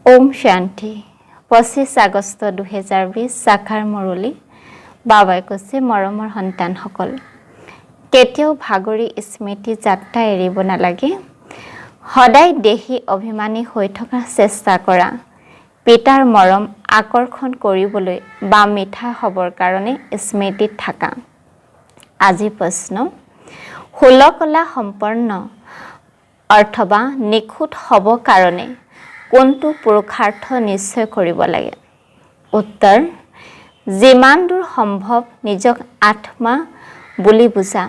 ओम शांति 25 আগষ্ট 2020 সাখাৰ মুৰলী বাবাই কৈছে মৰমৰ সন্তানসকল কেতিয়াও ভাগৰি স্মৃতি যাত্ৰা এৰিব নালাগে সদায় দেহি অভিমানী হৈ থকা চেষ্টা কৰা পিতাৰ মৰম আকৰ্ষণ কৰিবলৈ বা মিঠা হবৰ কাৰণে স্মৃতিত থাকা আজি প্ৰশ্ন হুলকলা সম্পন্ন অথবা নিখুঁত হ'ব কাৰণে কোনটো পুৰুষাৰ্থ নিশ্চয় কৰিব লাগে উত্তৰ যিমান দূৰ সম্ভৱ নিজক আত্মা বুলি বুজা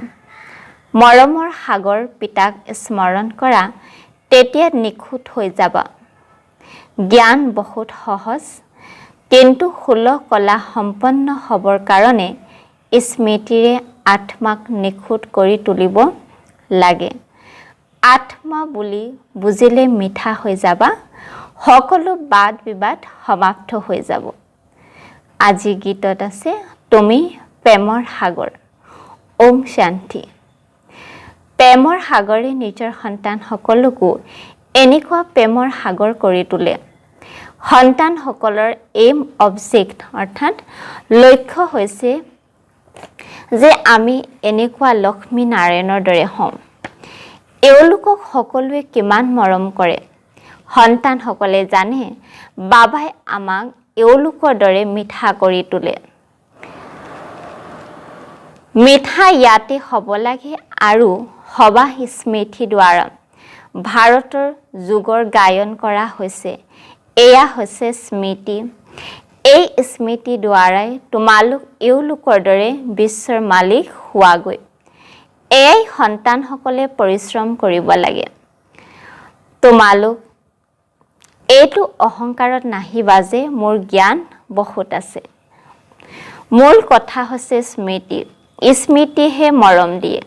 মৰমৰ সাগৰ পিতাক স্মৰণ কৰা তেতিয়া নিখুঁত হৈ যাবা জ্ঞান বহুত সহজ কিন্তু হুলকলা সম্পন্ন হ'বৰ কাৰণে স্মৃতিৰে আত্মাক নিখুঁত কৰি তুলিব লাগে আত্মা বুলি বুজিলে মিঠা হৈ যাবা সকলো বাদ বিবাদ সমাপ্ত হৈ যাব আজি গীতত আছে তুমি প্ৰেমৰ সাগৰ ওম শান্তি প্ৰেমৰ সাগৰে নিজৰ সন্তান সকলকো এনেকুৱা প্ৰেমৰ সাগৰ কৰি তোলে সন্তান সকলৰ এইম অবজেক্ট অৰ্থাৎ লক্ষ্য হৈছে যে আমি এনেকুৱা লক্ষ্মী নাৰায়ণৰ দৰে হম এওঁলোকক সকলোৱে কিমান মৰম কৰে সন্তান সকলে জানে বাবাই আমাক এওঁলোকৰ দৰে মিঠা কৰি তোলে মিঠা ইয়াতে হ'ব লাগে আৰু সবাহ স্মৃতি দ্বাৰা ভাৰতৰ যুগৰ গায়ন কৰা হৈছে এয়া হৈছে স্মৃতি এই স্মৃতি দ্বাৰাই তোমালোক এওঁলোকৰ দৰে বিশ্বৰ মালিক হোৱাগৈ এই সন্তান সকলে পৰিশ্ৰম কৰিব লাগে তোমালোক এইটো অহংকাৰত নাহিবা যে মোৰ জ্ঞান বহুত আছে মূল কথা হৈছে স্মৃতি স্মৃতিহে মৰম দিয়ে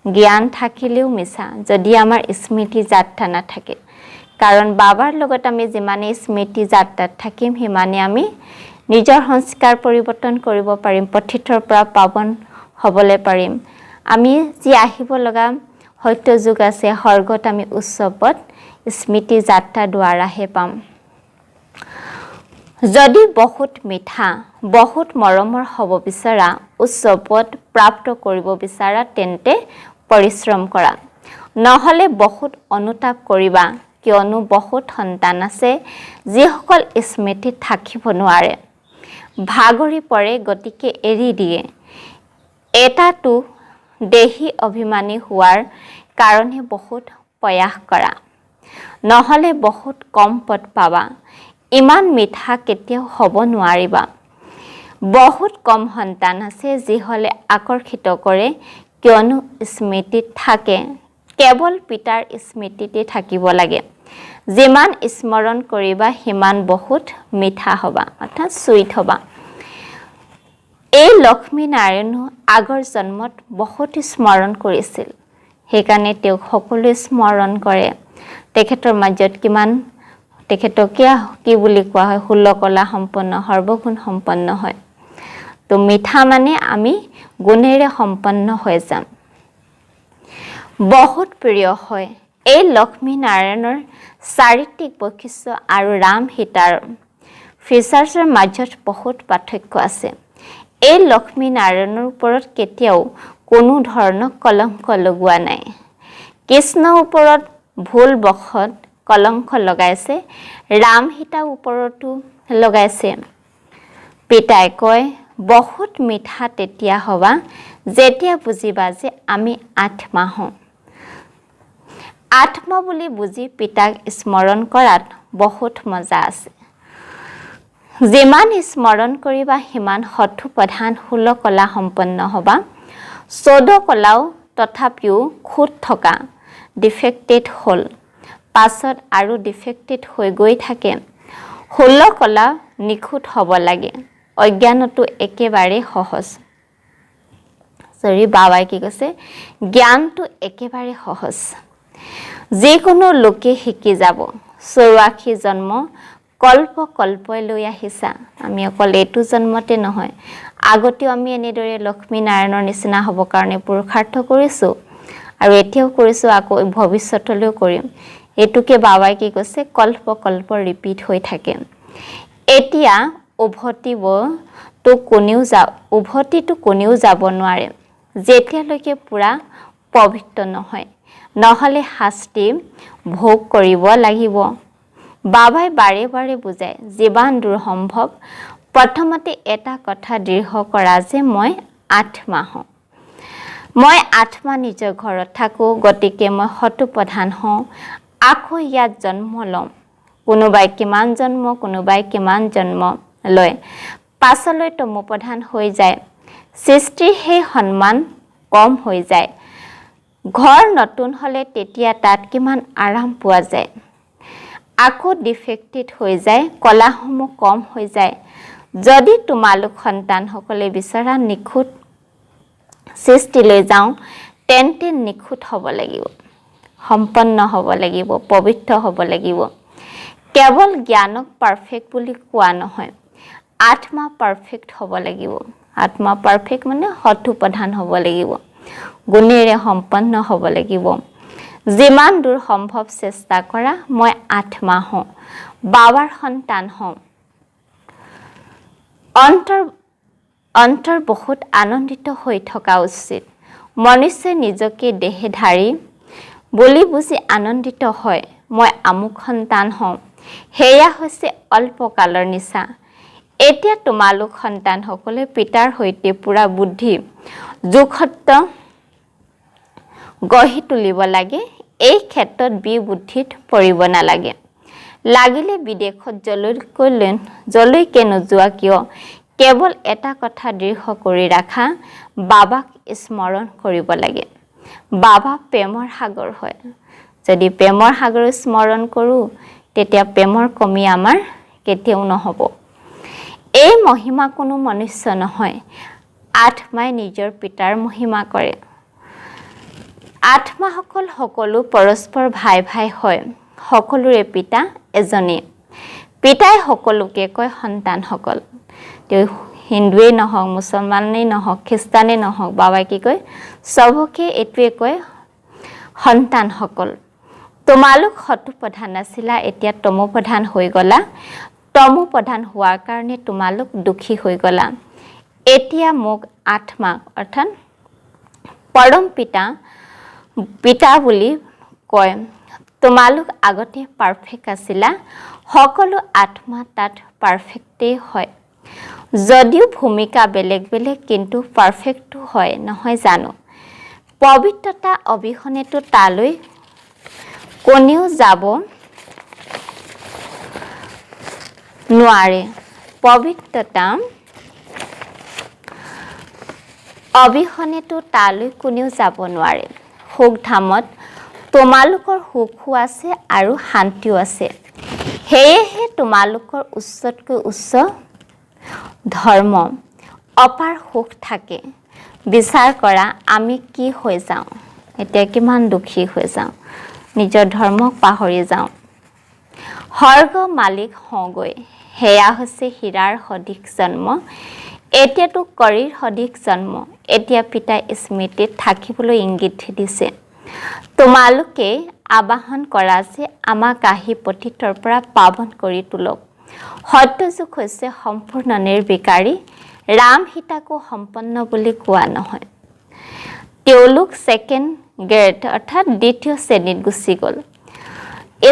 জ্ঞান থাকিলেও মিছা যদি আমাৰ স্মৃতি যাত্ৰা নাথাকে কাৰণ বাবাৰ লগত আমি যিমানে স্মৃতি যাত্ৰাত থাকিম সিমানে আমি নিজৰ সংস্কাৰ পৰিৱৰ্তন কৰিব পাৰিম পথিতৰ পৰা পাৱন হ'বলৈ পাৰিম আমি যি আহিব লগা সত্য যুগ আছে স্বৰ্গত আমি উচ্চ পদ স্মৃতি যাত্ৰা দ্বাৰাহে পাম যদি বহুত মিঠা বহুত মৰমৰ হ'ব বিচাৰা উচ্চ পদ প্ৰাপ্ত কৰিব বিচাৰা তেন্তে পৰিশ্ৰম কৰা নহলে বহুত অনুতাপ কৰিবা কিয়নো বহুত সন্তান আছে যিসকল স্মৃতিত থাকিব নোৱাৰে ভাগৰি পৰে গতিকে এৰি দিয়ে এটাটো দেহি অভিমানী হোৱাৰ কাৰণে বহুত প্ৰয়াস কৰা নহলে বহুত কম পদ পাবা ইমান মিঠা কেতিয়াও হ'ব নোৱাৰিবা বহুত কম সন্তান আছে যিহলে আকৰ্ষিত কৰে কিয়নো স্মৃতিত থাকে কেৱল পিতাৰ স্মৃতিতে থাকিব লাগে যিমান স্মৰণ কৰিবা সিমান বহুত মিঠা হবা অৰ্থাৎ সুইট হবা এই লক্ষ্মী নাৰায়ণ আগৰ জন্মত বহুত স্মৰণ কৰিছিল সেইকাৰণে তেওঁক সকলোৱে স্মৰণ কৰে তেখেতৰ মাজত কিমান তেখেতক কি বুলি কোৱা হয় হুলকলা সম্পন্ন সৰ্বগুণ সম্পন্ন হয় তো মিঠা মানে আমি গুণেৰে সম্পন্ন হৈ যাম বহুত প্ৰিয় হয় এই লক্ষ্মী নাৰায়ণৰ চাৰিত্ৰিক বৈশিষ্ট্য আৰু ৰাম সীতাৰ ফিচাৰ্ছৰ মাজত বহুত পাৰ্থক্য আছে এই লক্ষ্মী নাৰায়ণৰ ওপৰত কেতিয়াও কোনো ধৰণৰ কলংক লগোৱা নাই কৃষ্ণৰ ওপৰত ভুল বখত কলংক লগাইছে ৰাম সীতাৰ ওপৰতো লগাইছে পিতাই কয় বহুত মিঠা তেতিয়া হবা যেতিয়া বুজিবা যে আমি আত্মা হওঁ আত্মা বুলি বুজি পিতাক স্মৰণ কৰাত বহুত মজা আছে যিমান স্মৰণ কৰিবা সিমান সঠু প্ৰধান হুলকলা সম্পন্ন হবা 14 কলাও তথাপিও খুঁত থকা ডিফেক্টেড হ'ল পাছত আৰু ডিফেক্টেড হৈ গৈ থাকে হুলকলা নিখুঁত হ'ব লাগে অজ্ঞানটো একেবাৰে সহজ বাবাই কি কৈছে জ্ঞানটো একেবাৰে সহজ যিকোনো লোকে শিকি যাব 84 জন্ম কল্প কল্পই লৈ আহিছা আমি অকল এইটো জন্মতে নহয় আগতেও আমি এনেদৰে লক্ষ্মী নাৰায়ণৰ নিচিনা হ'ব কাৰণে পুৰুষাৰ্থ কৰিছোঁ আৰু এতিয়াও কৰিছোঁ আকৌ ভৱিষ্যতলৈও কৰিম এইটোকে বাবাই কি কৈছে কল্প কল্প ৰিপিট হৈ থাকে এতিয়া উভতিটো কোনেও যাব নোৱাৰে যেতিয়ালৈকে পুৰা পবিত্ৰ নহয় নহলে শাস্তি ভোগ কৰিব লাগিব বাবাই বাৰে বাৰে বুজায় যিমান দূৰ সম্ভৱ প্ৰথমতে এটা কথা দৃঢ় কৰা যে মই আত্মা হওঁ মই আত্মা নিজৰ ঘৰত থাকোঁ গতিকে মই হতু প্ৰধান হওঁ আকৌ ইয়াত জন্ম লওঁ কোনোবাই কিমান জন্ম লয় পাছলৈ তমো প্ৰধান হৈ যায় সৃষ্টিৰ সেই সন্মান কম হৈ যায় ঘৰ নতুন হলে তেতিয়া তাত কিমান আৰাম পোৱা যায় আকৌ ডিফেক্টেড হৈ যায় কলাসমূহ কম হৈ যায় যদি তোমালোক সন্তানসকলে বিচৰা নিখুঁত সৃষ্টিলৈ যাওঁ তেন্তে নিখুঁত হ'ব লাগিব সম্পন্ন হ'ব লাগিব পবিত্ৰ হ'ব লাগিব কেৱল জ্ঞানক পাৰফেক্ট বুলি কোৱা নহয় আত্মা পাৰফেক্ট হ'ব লাগিব আত্মা পাৰফেক্ট মানে হতু প্ৰধান হ'ব লাগিব গুণেৰে সম্পন্ন হ'ব লাগিব যিমান দূৰ সম্ভৱ চেষ্টা কৰা মই আত্মা হওঁ বাবাৰ সন্তান হওঁ অন্তৰ বহুত আনন্দিত হৈ থকা উচিত মনুষ্যই নিজকে দেহধাৰী বুলি বুজি আনন্দিত হয় মই আমুক সন্তান হওঁ সেয়া হৈছে অল্পকালৰ নিচা এতিয়া তোমালোক সন্তানসকলে পিতাৰ সৈতে পুৰা বুদ্ধি জোখত গঢ়ি তুলিব লাগে এই ক্ষেত্ৰত বিবুদ্ধিত পৰিব নালাগে লাগিলে বিদেশত জলৈকে নোযোৱা কিয় কেৱল এটা কথা দৃঢ় কৰি ৰাখা বাবাক স্মৰণ কৰিব লাগে বাবা প্ৰেমৰ সাগৰ হয় যদি প্ৰেমৰ সাগৰ স্মৰণ কৰোঁ তেতিয়া প্ৰেমৰ কমি আমাৰ কেতিয়াও নহ'ব এই মহিমা কোনো মনুষ্য নহয় আত্মাই নিজৰ পিতাৰ মহিমা কৰে আত্মাসকল সকলো পৰস্পৰ ভাই ভাই হয় সকলোৰে পিতা এজনেই পিতাই সকলোকে কয় সন্তানসকল তেওঁ হিন্দুৱেই নহওক মুছলমানেই নহওক খ্ৰীষ্টানেই নহওক বাবাই কি কয় সবকে এইটোৱে কয় সন্তানসকল তোমালোক হতু প্ৰধান আছিলা এতিয়া তমো প্ৰধান হৈ গলা তমো প্ৰধান হোৱাৰ কাৰণে তোমালোক দুখী হৈ গলা এতিয়া মোক আত্মাক অৰ্থাৎ পৰম পিতা বুলি কয় তোমালোক আগতে পাৰফেক্ট আছিলা সকলো আত্মা তাত পাৰফেক্টেই হয় যদিও ভূমিকা বেলেগ বেলেগ কিন্তু পাৰফেক্টটো হয় নহয় জানো পবিত্ৰতা অবিহনেতো তালৈ কোনেও যাব নোৱাৰে পবিত্ৰতা অবিহনেতো তালৈ কোনেও যাব নোৱাৰে সুখধামত তোমালোকৰ সুখো আছে আৰু শান্তিও আছে সেয়েহে তোমালোকৰ উচ্চতকৈ উচ্চ ধৰ্ম অপাৰ সুখ থাকে বিচাৰ কৰা আমি কি হৈ যাওঁ এতিয়া কিমান দুখী হৈ যাওঁ নিজৰ ধৰ্মক পাহৰি যাওঁ স্বৰ্গ মালিক হওঁগৈ সেয়া হৈছে হীৰাৰ সদৃশ জন্ম এতিয়াতো কৰিৰ সদৃশ জন্ম এতিয়া পিতাই স্মৃতিত থাকিবলৈ ইংগিত দিছে তোমালোকে আবাহন কৰা যে আমাক আহি পতিতৰ পৰা পাৱন কৰি তোলক সত্যযুগ হৈছে সম্পূৰ্ণ নিৰ্বিকাৰী ৰাম সীতাকো সম্পন্ন বুলি কোৱা নহয় তেওঁলোক ছেকেণ্ড গ্ৰেড অৰ্থাৎ দ্বিতীয় শ্ৰেণীত গুচি গ'ল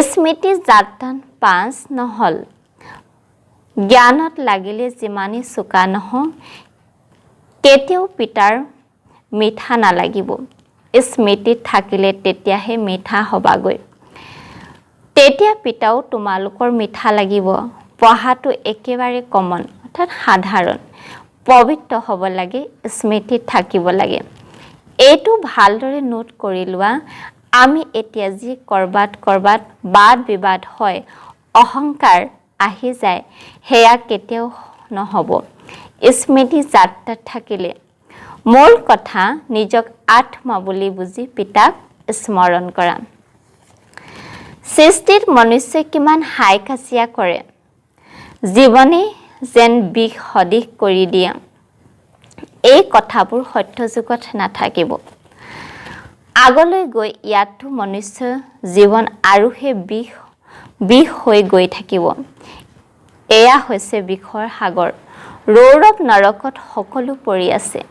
স্মৃতি যাত্ৰান 5 নহ'ল জ্ঞানত লাগিলে যিমানেই চোকা নহওঁ কেতিয়াও পিতাৰ মিঠা নালাগিব স্মৃতিত থাকিলে তেতিয়াহে মিঠা হবাগৈ তেতিয়া পিতাও তোমালোকৰ মিঠা লাগিব পঢ়াটো একেবাৰে কমন অৰ্থাৎ সাধাৰণ পবিত্ৰ হ'ব লাগে স্মৃতিত থাকিব লাগে এইটো ভালদৰে নোট কৰি লোৱা আমি এতিয়া যি কৰবাত বাদ বিবাদ হয় অহংকাৰ আহি যায় সেয়া কেতিয়াও নহ'ব স্মৃতি যাত্ৰাত থাকিলে মূল কথা নিজক আত্মা বুলি বুজি পিতাক স্মৰণ কৰা সৃষ্টিত মনুষ্যই কিমান হাই কাজিয়া কৰে জীৱনে যেন বিষ সদৃশ কৰি দিয়ে এই কথাবোৰ সত্য যুগত নাথাকিব আগলৈ গৈ ইয়াতো মনুষ্য জীৱন আৰু হে বিষ হৈ গৈ থাকিব। এয়া হৈছে বিষৰ সাগৰ। ৰৌৰৱ নৰকত সকলো পৰি আছে।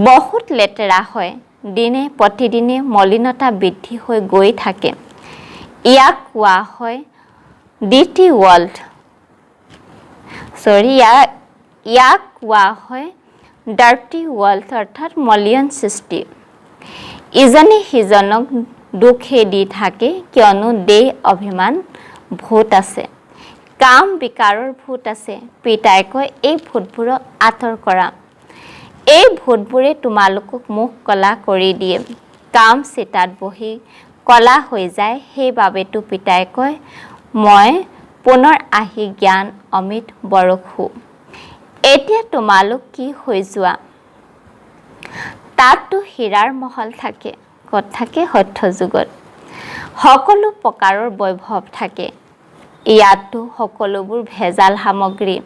বহুত লেতেৰা হয়, দিনে প্ৰতিদিনে মলিনতা বৃদ্ধি হৈ গৈ থাকে। ইয়াক কোৱা হয় ডিটি ৱৰ্ল্ড। ইয়াক কোৱা হয় ডাৰ্টি ৱৰ্ল্ড অৰ্থাৎ মলিন সৃষ্টি। ইজনে সিজনক দুখে দি থাকে কিয়নো দেহ অভিমান ভূত আছে, কাম বিকাৰৰ ভূত আছে। পিতাই কয় এই ভূতবোৰক আঁতৰ কৰা। এই ভূতবোৰে তোমালোকক মুখ কলা কৰি দিয়ে, কাম চিতাত বহি কলা হৈ যায়। সেইবাবেতো পিতাই কয় মই পুনৰ আহি জ্ঞান অমৃত বৰষো। এতিয়া তোমালোক কি হৈ যোৱা। তাততো হীৰাৰ মহল থাকে। ক'ত থাকে? সত্য যুগত। সকলো প্ৰকাৰৰ বৈভৱ থাকে। ইয়াতো সকলোবোৰ ভেজাল সামগ্ৰী।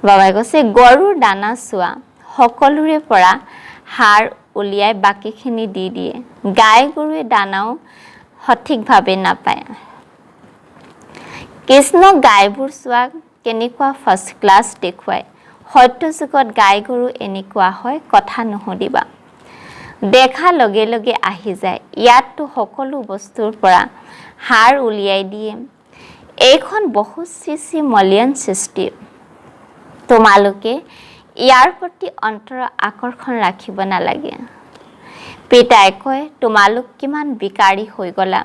বাবাই কৈছে গৰুৰ দানা চোৱা, সকলোৰে পৰা সাৰ উলিয়াই বাকীখিনি দি দিয়ে। গাই গৰুৱে দানাও সঠিকভাৱে নাপায়। কৃষ্ণ গাইবোৰ চোৱা কেনেকুৱা ফাৰ্ষ্ট ক্লাছ দেখুৱায়। সত্য যুগত গাই গৰু এনেকুৱা হয়, কথা নুশুনিবা, দেখা লগে লগে আহি যায়। ইয়াততো সকলো বস্তুৰ পৰা সাৰ উলিয়াই দিয়ে। এইখন বহুত চিচি মলিন সৃষ্টি। তোমালোকে ইয়াৰ প্ৰতি অন্তৰৰ আকৰ্ষণ ৰাখিব নালাগে। পিতাই কয় তোমালোক কিমান বিকাৰী হৈ গলা।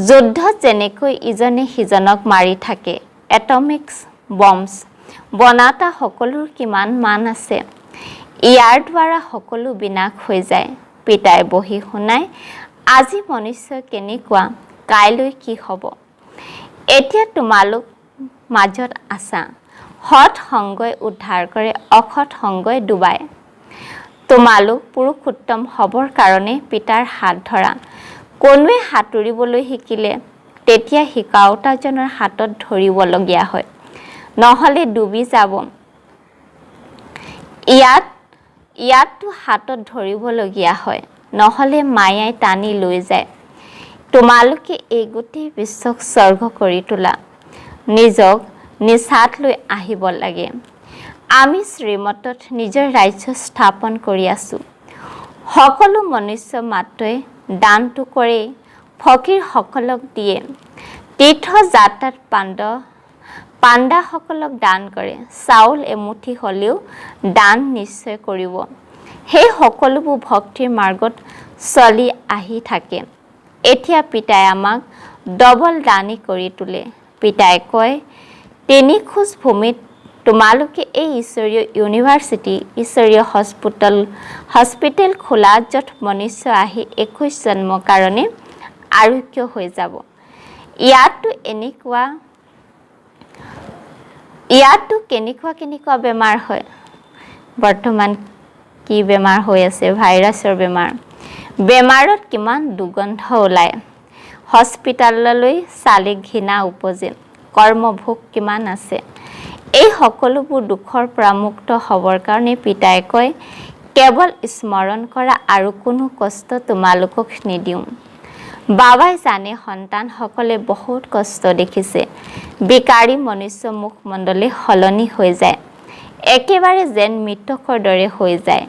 যুদ্ধত যেনেকৈ ইজনে সিজনক মাৰি থাকে, এটমিক বম্বছ বনাওঁতা সকলোৰ কিমান মান আছে। ইয়াৰ দ্বাৰা সকলো বিনাশ হৈ যায়। পিতাই বহি শুনাই আজি মনুষ্য কেনেকুৱা, কাইলৈ কি হ'ব। এতিয়া তোমালোক মাজত আছা। সৎ সংগই উদ্ধাৰ কৰে, অসৎ সংগই ডুবায়। তোমালোক পুৰুষোত্তম হ'বৰ কাৰণে পিতাৰ হাত ধৰা। কোনোৱে সাঁতুৰিবলৈ শিকিলে তেতিয়া শিকাওঁতাজনৰ হাতত ধৰিবলগীয়া হয়, নহ'লে ডুবি যাব। ইয়াততো হাতত ধৰিবলগীয়া হয়, নহ'লে মায়াই টানি লৈ যায়। তোমালোকে এই গোটেই বিশ্বক স্বৰ্গ কৰি তোলা। নিজক নিচাত লৈ আহিব লাগে। আমি শ্ৰীমতত নিজৰ ৰাজ্য স্থাপন কৰি আছোঁ। সকলো মনুষ্য মাত্ৰই দানটো কৰে, ফকীৰসকলক দিয়ে। তীৰ্থযাত্ৰাত পাণ্ডাসকলক দান কৰে। চাউল এমুঠি হ'লেও দান নিশ্চয় কৰিব। সেই সকলোবোৰ ভক্তিৰ মাৰ্গত চলি আহি থাকে। এতিয়া পিতাই আমাক ডবল দানী কৰি তোলে। পিতাই কয় ৩ খোজ ভূমিত তোমালোকে এই ঈশ্বৰীয় ইউনিভাৰ্চিটি, ঈশ্বৰীয় হস্পিটেল খোলা, য'ত মনুষ্য আহি ২১ জন্মৰ কাৰণে আৰোগ্য হৈ যাব। ইয়াতো কেনেকুৱা বেমাৰ হয়। বৰ্তমান কি বেমাৰ হৈ আছে? ভাইৰাছৰ বেমাৰ। বেমাৰত কিমান দুৰ্গন্ধ ওলায়। হস্পিটাললৈ চালে ঘৃণা উপজে। কৰ্মভোগ কিমান আছে। এই সকলোবোৰ দুখৰ পৰা মুক্ত হ'বৰ কাৰণে পিতাই কয় কেৱল স্মৰণ কৰা আৰু কোনো কষ্ট তোমালোকক নিদিওঁ। বাবাই জানে সন্তানসকলে বহুত কষ্ট দেখিছে। বিকাৰী মনুষ্য মুখমণ্ডলে সলনি হৈ যায়, একেবাৰে যেন মৃতকৰ দৰে হৈ যায়।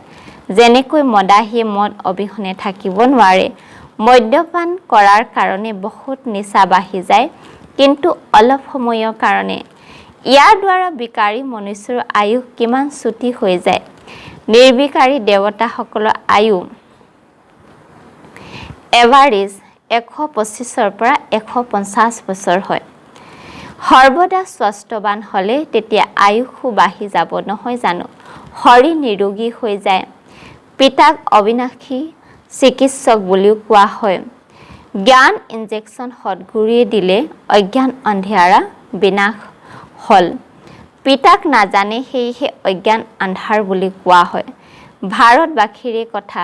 যেনেকৈ মদাহীয়ে মদ অবিহনে থাকিব নোৱাৰে। মদ্যপান কৰাৰ কাৰণে বহুত নিচা বাঢ়ি যায়, কিন্তু অলপ সময়ৰ কাৰণে। ইয়াৰ দ্বাৰা বিকাৰী মনুষ্যৰ আয়ুস কিমান চুটি হৈ যায়। নিৰ্বিকাৰী দেৱতাসকলৰ আয়ু এভাৰেজ ১২৫ৰ পৰা ১৫০ বছৰ হয়। সৰ্বদা স্বাস্থ্যৱান হ'লে তেতিয়া আয়ুসো বাঢ়ি যাব নহয় জানো? শৰীৰ নিৰোগী হৈ যায়। পিতাক অবিনাশী চিকিৎসক বুলিও কোৱা হয়। জ্ঞান ইনজেকশ্যন সদ্গুৰুৱে দিলে অজ্ঞান অন্ধেৰা বিনাশ হ'ল। পিতাক নাজানে, সেয়েহে অজ্ঞান আন্ধাৰ বুলি কোৱা হয়। ভাৰতবাসীৰে কথা,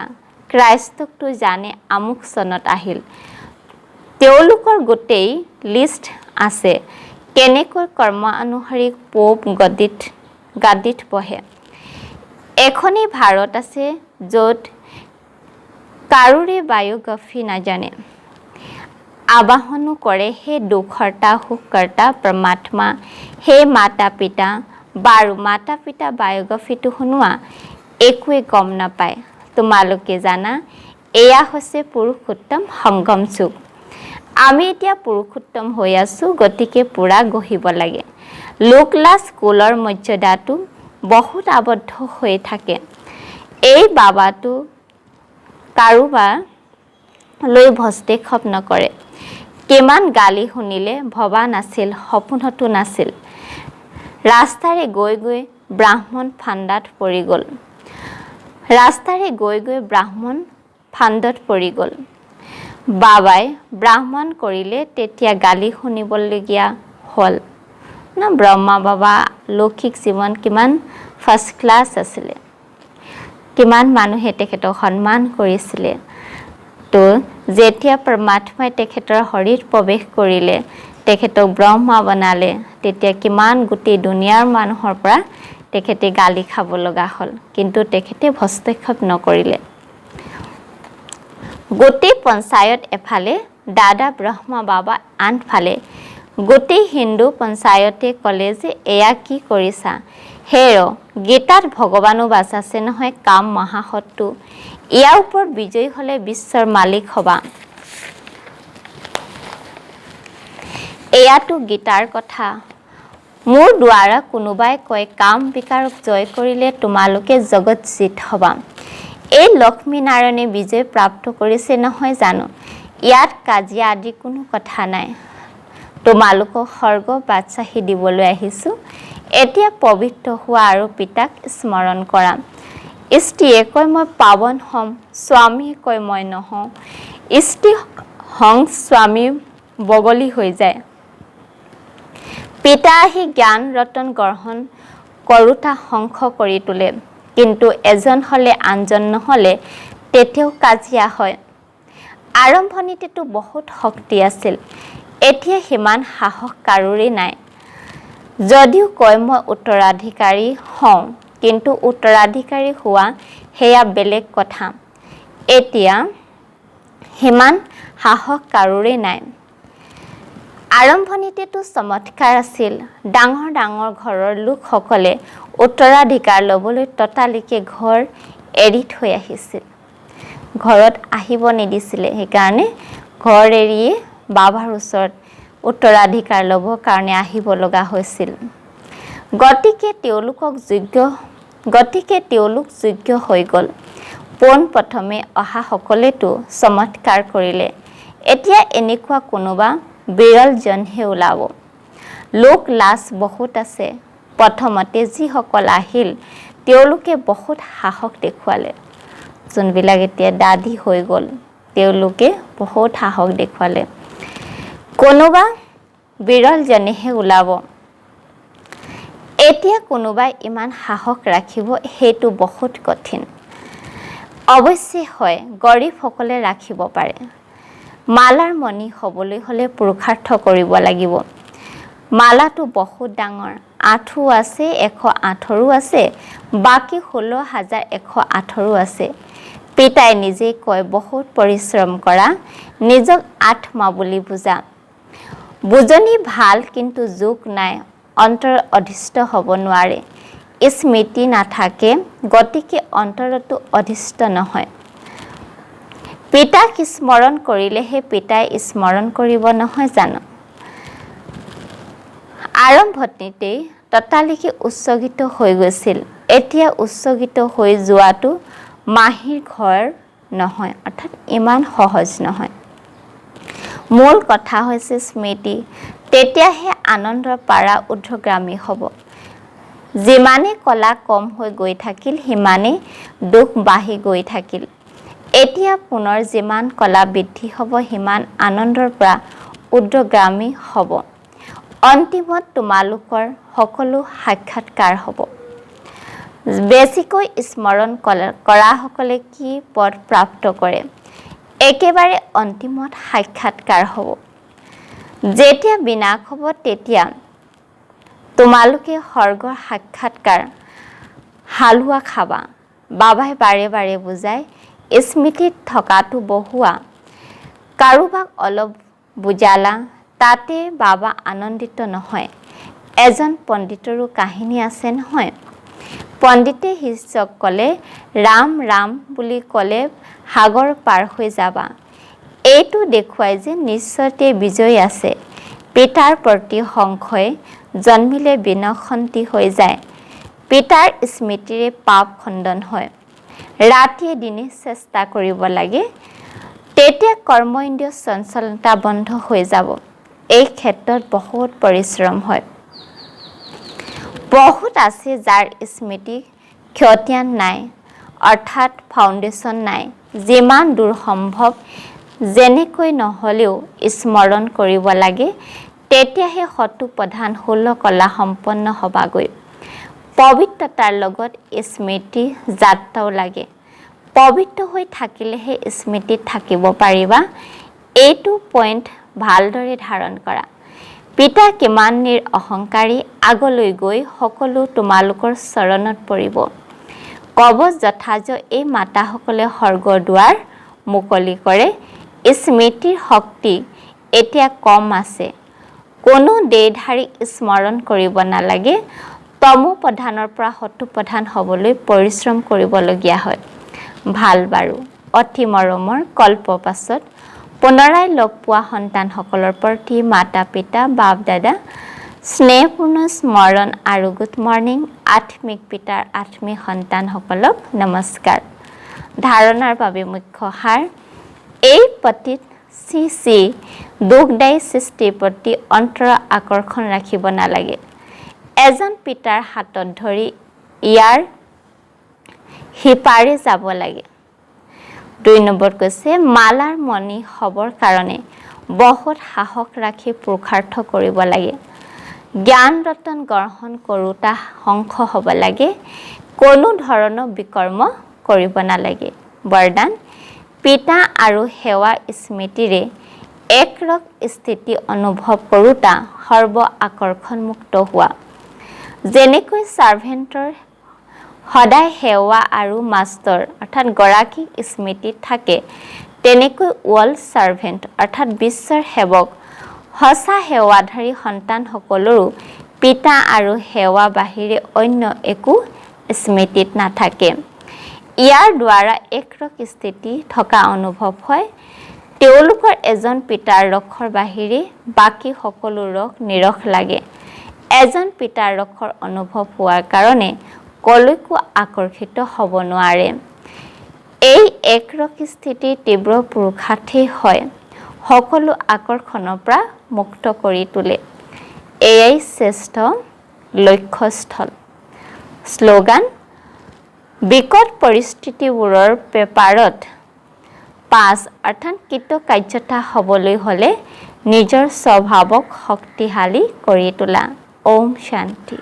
ক্ৰাইষ্টকতো জানে আমুক চনত আহিল। তেওঁলোকৰ গোটেই লিষ্ট আছে, কেনেকৈ কৰ্মানুসাৰী পোপ গদিত গাদীত বহে। এখনেই ভাৰত আছে য'ত কাৰোৰে বায়োগ্ৰাফি নাজানে। আবাহনো কৰে হে দুখৰ্তা সুখকৰ্তা পৰমাত্মা, হে মাতা পিতা। বাৰু মাতা পিতা বায়োগ্ৰাফিটো শুনোৱা, একোৱে গম নাপায়। তোমালোকে জানা এয়া হৈছে পুৰুষোত্তম সংগম যুগ। আমি এতিয়া পুৰুষোত্তম হৈ আছোঁ, গতিকে পূৰা গঢ়িব লাগে। লোকলাজ কুলৰ মৰ্যাদাটো বহুত আবদ্ধ হৈ থাকে। এই বাবাটো কাৰোবাৰ লৈ ভস্তেক্ষেপ নকৰে। কিমান গালি শুনিলে ভবা নাছিল, সপোনতো নাছিল। ৰাস্তাৰে গৈ গৈ ব্ৰাহ্মণ ফান্দাত পৰি গ'ল। ৰাস্তাৰে গৈ গৈ ব্ৰাহ্মণ ফান্দত পৰি গ'ল। বাবাই ব্ৰাহ্মণ কৰিলে, তেতিয়া গালি শুনিবলগীয়া হ'ল না। ব্ৰহ্মা বাবা লৌকিক জীৱন কিমান ফাৰ্ষ্ট ক্লাছ আছিলে, কিমান মানুহে তেখেতক সন্মান কৰিছিলে। তো যেতিয়া পৰমাত্মাই তেখেতৰ শৰীৰত প্ৰৱেশ কৰিলে, তেখেতক ব্ৰহ্মা বনালে, তেতিয়া কিমান গোটেই দুনিয়াৰ মানুহৰ পৰা তেখেতে গালি খাব লগা হ'ল, কিন্তু তেখেতে হস্তক্ষেপ নকৰিলে। গোটেই পঞ্চায়ত এফালে, দাদা ব্ৰহ্মা বাবা আনফালে। গোটেই হিন্দু পঞ্চায়তে ক'লে যে এয়া কি কৰিছা? হেৰ, গীতাত ভগৱানো বাচ আছে নহয়, কাম মহাশত্ৰু। ইয়াৰ ওপৰত বিজয়ী হ'লে বিশ্বৰ মালিক হ'বা। এয়াতো গীতাৰ কথা। মোৰ দ্বাৰা কোনোবাই কয় কাম বিকাৰক জয় কৰিলে তোমালোকে জগত জিত হ'বা। এই লক্ষ্মীনাৰায়ণে বিজয় প্ৰাপ্ত কৰিছে নহয় জানো? ইয়াত কাজিয়া আদি কোনো কথা নাই। তোমালোকক স্বৰ্গ বাদশ্বাহী দিবলৈ আহিছোঁ। এতিয়া পবিত্ৰ হোৱা আৰু পিতাক স্মৰণ কৰা। স্ত্ৰীয়ে কয় মই পাৱন হ'ম, স্বামীয়ে কয় মই নহওঁ। স্ত্ৰী হং স্বামী বগলী হৈ যায়। পিতা আহি জ্ঞান ৰতন গ্ৰহণ কৰোঁতা ধ্বংস কৰি তোলে। কিন্তু এজন হ'লে আনজন নহ'লে তেতিয়াও কাজিয়া হয়। আৰম্ভণিতেতো বহুত শক্তি আছিল, এতিয়া সিমান সাহস কাৰোৰে নাই। যদিও কয় মই উত্তৰাধিকাৰী হওঁ, কিন্তু উত্তৰাধিকাৰী হোৱা সেয়া বেলেগ কথা। এতিয়া সিমান সাহস কাৰোৰে নাই। আৰম্ভণিতেতো চমৎকাৰ আছিল। ডাঙৰ ডাঙৰ ঘৰৰ লোকসকলে উত্তৰাধিকাৰ ল'বলৈ ততালিকে ঘৰ এৰি থৈ আহিছিল। ঘৰত আহিব নিদিছিলে, সেইকাৰণে ঘৰ এৰিয়ে বাবাৰ ওচৰত উত্তৰাধিকাৰ ল'বৰ কাৰণে আহিব লগা হৈছিল। গতিকে তেওঁলোক যোগ্য হৈ গ'ল। পোনপ্ৰথমে অহাসকলেতো চমৎকাৰ কৰিলে। এতিয়া এনেকুৱা কোনোবা বিৰলজনহে ওলাব। লোক লাজ বহুত আছে। প্ৰথমতে যিসকল আহিল তেওঁলোকে বহুত সাহস দেখুৱালে। যোনবিলাক এতিয়া দাদী হৈ গ'ল তেওঁলোকে বহুত সাহস দেখুৱালে। কোনোবা বিৰলজনেহে ওলাব। এতিয়া কোনোবাই ইমান সাহস ৰাখিব সেইটো বহুত কঠিন। অৱশ্যে হয়, গৰীবসকলে ৰাখিব পাৰে। মালাৰ মণি হ'বলৈ হ'লে পুৰুষাৰ্থ কৰিব লাগিব। মালাটো বহুত ডাঙৰ, 8ও আছে 108ৰো আছে, বাকী 16,108ৰো আছে। পিতাই নিজেই কয় বহুত পৰিশ্ৰম কৰা, নিজক আত্মা বুলি বুজা। বুজনি ভাল, কিন্তু যোগ নাই, অন্তৰ অধিষ্ঠ হ'ব নোৱাৰে। স্মৃতি নাথাকে, গতিকে অন্তৰতো অধিষ্ঠ নহয়। পিতাক স্মৰণ কৰিলেহে পিতাই স্মৰণ কৰিব নহয় জানো? আৰম্ভণিতেই ততালিকে উচ্চগিত হৈ গৈছিল। এতিয়া উচ্চগিত হৈ যোৱাটো মাহীৰ ঘৰ নহয়, অৰ্থাৎ ইমান সহজ নহয়। মূল কথা হৈছে স্মৃতি। তেতিয়াহে আনন্দৰ পাৰা ঊৰ্ধ্বগামী হ'ব। যিমানে কলা কম হৈ গৈ থাকিল, সিমানেই দুখ বাঢ়ি গৈ থাকিল। এতিয়া পুনৰ যিমান কলা বৃদ্ধি হ'ব, সিমান আনন্দৰ পৰা ঊৰ্ধ্বগামী হ'ব। অন্তিমত তোমালোকৰ সকলো সাক্ষাৎকাৰ হ'ব। বেছিকৈ স্মৰণ কৰাসকলে কি পদ প্ৰাপ্ত কৰে? একেবাৰে অন্তিমত সাক্ষাৎকাৰ হ'ব। যেতিয়া বিনাশ হ'ব তেতিয়া তোমালোকে স্বৰ্গৰ সাক্ষাৎকাৰ হালোৱা খাবা। বাবাই বাৰে বাৰে বুজাই স্মৃতিত থকাটো বহুৱা। কাৰোবাক অলপ বুজালা তাতে বাবা আনন্দিত নহয়। এজন পণ্ডিতৰো কাহিনী আছে নহয়। পণ্ডিতে শিষ্যক ক'লে ৰাম ৰাম বুলি ক'লে সাগৰ পাৰ হৈ যাবা। এইটো দেখুৱাই যে নিশ্চয়তে বিজয় আছে। পিতাৰ প্ৰতি সংশয় জন্মিলে বিনশন্তি হৈ যায়। পিতাৰ স্মৃতিৰে পাপ খণ্ডন হয়। ৰাতিয়ে দিনে চেষ্টা কৰিব লাগে, তেতিয়া কৰ্ম ইন্দ্ৰিয় চঞ্চলতা বন্ধ হৈ যাব। এই ক্ষেত্ৰত বহুত পৰিশ্ৰম হয়। বহুত আছে যাৰ স্মৃতি খতিয়ান নাই, অৰ্থাৎ ফাউণ্ডেশ্যন নাই। যিমান দূৰ সম্ভৱ যেনেকৈ নহ'লেও স্মৰণ কৰিব লাগে, তেতিয়াহে সৎ প্ৰধান 16 কলা সম্পন্ন হ'বাগৈ। পবিত্ৰতাৰ লগত স্মৃতি যাত্ৰাও লাগে। পবিত্ৰ হৈ থাকিলেহে স্মৃতিত থাকিব পাৰিবা। এইটো পইণ্ট ভালদৰে ধাৰণ কৰা। পিতা কিমান নিৰঅহংকাৰী, আগলৈ গৈ সকলো তোমালোকৰ চৰণত পৰিব। ক'ব যথায এই মাতাসকলে স্বৰ্গৰ দুৱাৰ মুকলি কৰে। স্মৃতিৰ শক্তি এতিয়া কম আছে। কোনো দেহধাৰীক স্মৰণ কৰিব নালাগে। তমো প্ৰধানৰ পৰা সৎ প্ৰধান হ'বলৈ পৰিশ্ৰম কৰিবলগীয়া হয়। ভাল বাৰু, অতি মৰমৰ কল্প পাছত পুনৰাই লগ পোৱা সন্তানসকলৰ প্ৰতি মাতা পিতা বাপ দাদা স্নেহপূৰ্ণ স্মৰণ আৰু গুড মৰ্ণিং। আত্মিক পিতাৰ আত্মিক সন্তানসকলক নমস্কাৰ। ধাৰণাৰ বাবে মুখ্য সাৰ। এই পতিত শ্ৰী শ্ৰী দুখদায়ী সৃষ্টিৰ প্ৰতি অন্তৰ আকৰ্ষণ ৰাখিব নালাগে। এজন পিতাৰ হাতত ধৰি ইয়াৰ সিপাৰে যাব লাগে। 2 নম্বৰত কৈছে মালাৰ মণি হ'বৰ কাৰণে বহুত সাহস ৰাখি পুৰুষাৰ্থ কৰিব লাগে। জ্ঞান ৰতন গ্ৰহণ কৰোঁতা সংখ হ'ব লাগে। কোনো ধৰণৰ বিকৰ্ম কৰিব নালাগে। বৰদান পিতা আৰু সেৱা স্মৃতিৰে একৰক স্থিতি অনুভৱ কৰোঁতা সৰ্ব আকৰ্ষণমুক্ত হোৱা। যেনেকৈ ছাৰ্ভেণ্টৰ সদায় সেৱা আৰু মাষ্টৰ অৰ্থাৎ গৰাকীক স্মৃতিত থাকে, তেনেকৈ ৱৰ্ল্ড ছাৰ্ভেণ্ট অৰ্থাৎ বিশ্বৰ সেৱক সঁচা সেৱাধাৰী সন্তানসকলৰো পিতা আৰু সেৱা বাহিৰে অন্য একো স্মৃতিত নাথাকে। ইয়াৰ দ্বাৰা একৰক স্থিতি থকা অনুভৱ হয়। তেওঁলোকৰ এজন পিতাৰ ৰসৰ বাহিৰে বাকী সকলো ৰস নিৰস লাগে। এজন পিতাৰ ৰসৰ অনুভৱ হোৱাৰ কাৰণে কলৈকো আকৰ্ষিত হ'ব নোৱাৰে। এই একৰক স্থিতিৰ তীব্ৰ পুৰুষাৰ্থেই হয় সকলো আকৰ্ষণৰ পৰা মুক্ত কৰি তোলে। এয়াই শ্ৰেষ্ঠ লক্ষ্যস্থল। শ্লোগান বিকট পৰিস্থিতিবোৰৰ পেপাৰত 5 অৰ্থাৎ কৃতকাৰ্যতা হ'বলৈ হ'লে নিজৰ স্বভাৱক শক্তিশালী কৰি তোলা। ওম শান্তি।